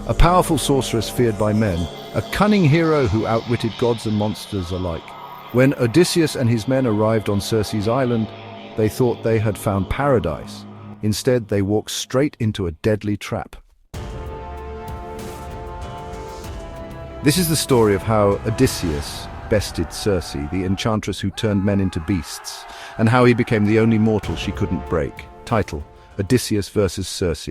a powerful sorceress feared by men, a cunning hero who outwitted gods and monsters alike. When Odysseus and his men arrived on Circe's island, they thought they had found paradise. Instead, they walked straight into a deadly trap. This is the story of how Odysseus bested Circe, the enchantress who turned men into beasts, and how he became the only mortal she couldn't break. Title: Odysseus versus Circe.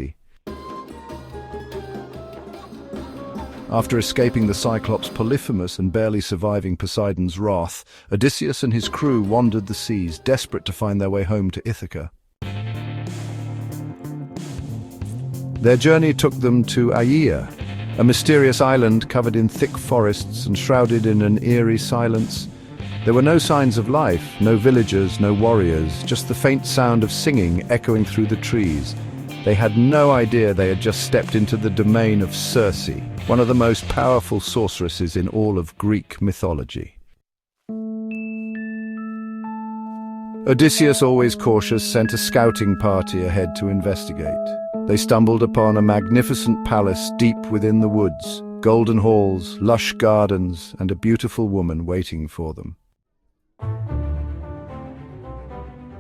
After escaping the Cyclops Polyphemus and barely surviving Poseidon's wrath, Odysseus and his crew wandered the seas, desperate to find their way home to Ithaca. Their journey took them to Aeaea, a mysterious island covered in thick forests and shrouded in an eerie silence. There were no signs of life, no villagers, no warriors, just the faint sound of singing echoing through the trees. They had no idea they had just stepped into the domain of Circe, one of the most powerful sorceresses in all of Greek mythology. Odysseus, always cautious, sent a scouting party ahead to investigate. They stumbled upon a magnificent palace deep within the woods, golden halls, lush gardens, and a beautiful woman waiting for them.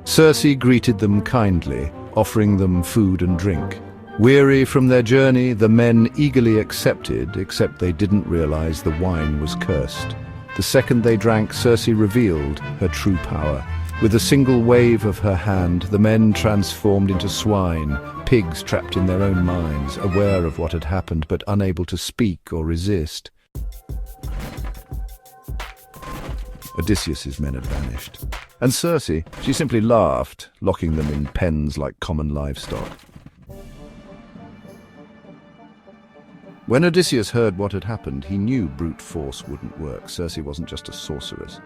Circe greeted them kindly, offering them food and drink. Weary from their journey, the men eagerly accepted, except they didn't realize the wine was cursed. The second they drank, Circe revealed her true power. With a single wave of her hand, the men transformed into swine, pigs trapped in their own minds, aware of what had happened but unable to speak or resist. Odysseus's men had vanished. And Circe, she simply laughed, locking them in pens like common livestock. When Odysseus heard what had happened, he knew brute force wouldn't work. Circe wasn't just a sorceress.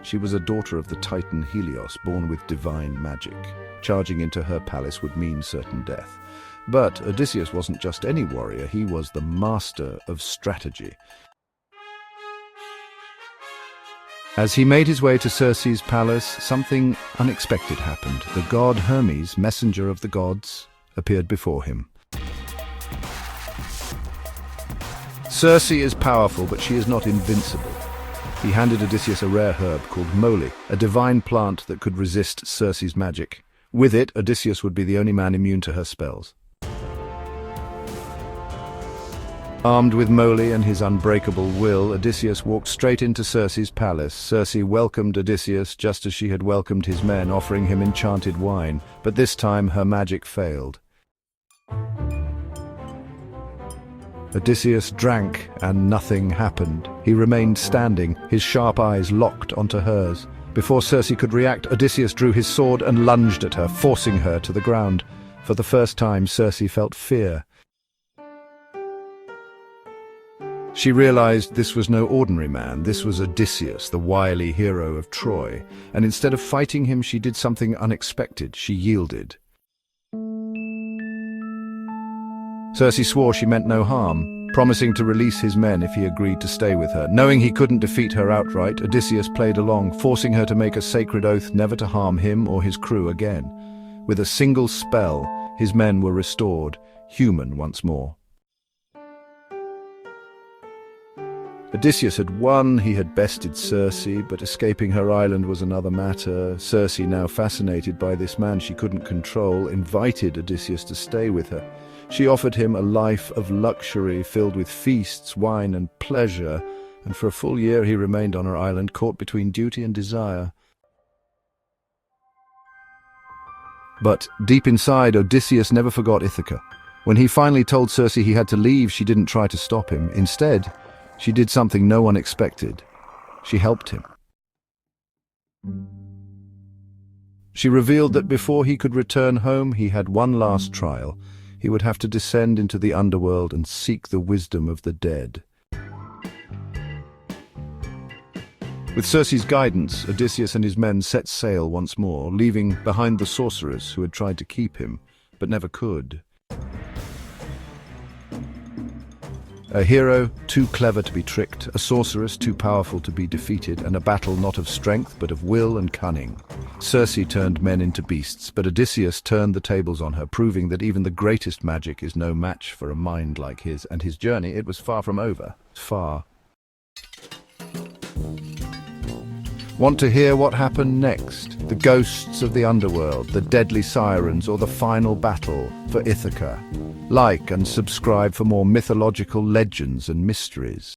She was a daughter of the Titan Helios, born with divine magic. Charging into her palace would mean certain death. But Odysseus wasn't just any warrior, he was the master of strategy. As he made his way to Circe's palace, something unexpected happened. The god Hermes, messenger of the gods, appeared before him. Circe is powerful, but she is not invincible. He handed Odysseus a rare herb called moly, a divine plant that could resist Circe's magic. With it, Odysseus would be the only man immune to her spells. Armed with moly and his unbreakable will, Odysseus walked straight into Circe's palace. Circe welcomed Odysseus just as she had welcomed his men, offering him enchanted wine. But this time her magic failed. Odysseus drank, and nothing happened. He remained standing, his sharp eyes locked onto hers. Before Circe could react, Odysseus drew his sword and lunged at her, forcing her to the ground. For the first time, Circe felt fear. She realized this was no ordinary man. This was Odysseus, the wily hero of Troy. And instead of fighting him, she did something unexpected. She yielded. Circe swore she meant no harm, promising to release his men if he agreed to stay with her. Knowing he couldn't defeat her outright, Odysseus played along, forcing her to make a sacred oath never to harm him or his crew again. With a single spell, his men were restored, human once more. Odysseus had won, he had bested Circe, but escaping her island was another matter. Circe, now fascinated by this man she couldn't control, invited Odysseus to stay with her. She offered him a life of luxury filled with feasts, wine, and pleasure, and for a full year he remained on her island, caught between duty and desire. But deep inside, Odysseus never forgot Ithaca. When he finally told Circe he had to leave, she didn't try to stop him. Instead, she did something no one expected. She helped him. She revealed that before he could return home, he had one last trial. He would have to descend into the underworld and seek the wisdom of the dead. With Circe's guidance, Odysseus and his men set sail once more, leaving behind the sorceress who had tried to keep him, but never could. A hero too clever to be tricked, a sorceress too powerful to be defeated, and a battle not of strength but of will and cunning. Circe turned men into beasts, but Odysseus turned the tables on her, proving that even the greatest magic is no match for a mind like his, and his journey, it was far from over. Far. Want to hear what happened next? The ghosts of the underworld, the deadly sirens, or the final battle for Ithaca? Like and subscribe for more mythological legends and mysteries.